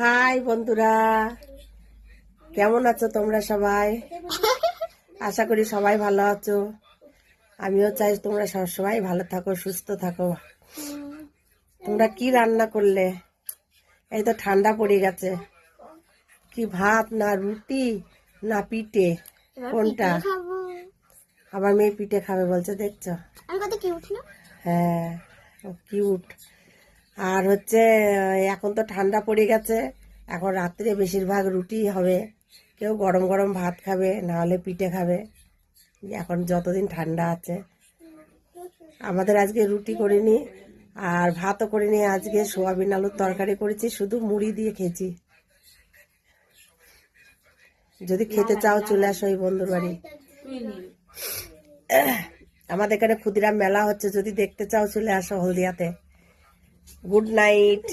High বন্ধুরা, কেমন আছো তোমরা সবাই? আশা করি সবাই ভালো আছো। আমিও চাই তোমরা সবসময় ভালো থাকো, সুস্থ থাকো। তোমরা কি রান্না করলে? এই তো ঠান্ডা পড়ে গেছে। কি ভাত না রুটি না পিঠে, কোনটা? আমার মেয়ে পিঠে খাবে বলছে, দেখছো? হ্যাঁ, কিউট। আর হচ্ছে এখন তো ঠান্ডা পড়ে গেছে, এখন রাত্রে বেশিরভাগ রুটি হবে। কেউ গরম গরম ভাত খাবে, না হলে পিঠে খাবে, এখন যতদিন ঠান্ডা আছে। আমাদের আজকে রুটি করিনি আর ভাতও করিনি, আজকে সোয়াবিন আলুর তরকারি করেছি, শুধু মুড়ি দিয়ে খেয়েছি। যদি খেতে চাও চলে আসো এই বন্ধুর বাড়ি। আমাদের এখানে ক্ষুদিরাম মেলা হচ্ছে, যদি দেখতে চাও চলে আসো হলদিয়াতে। Good night.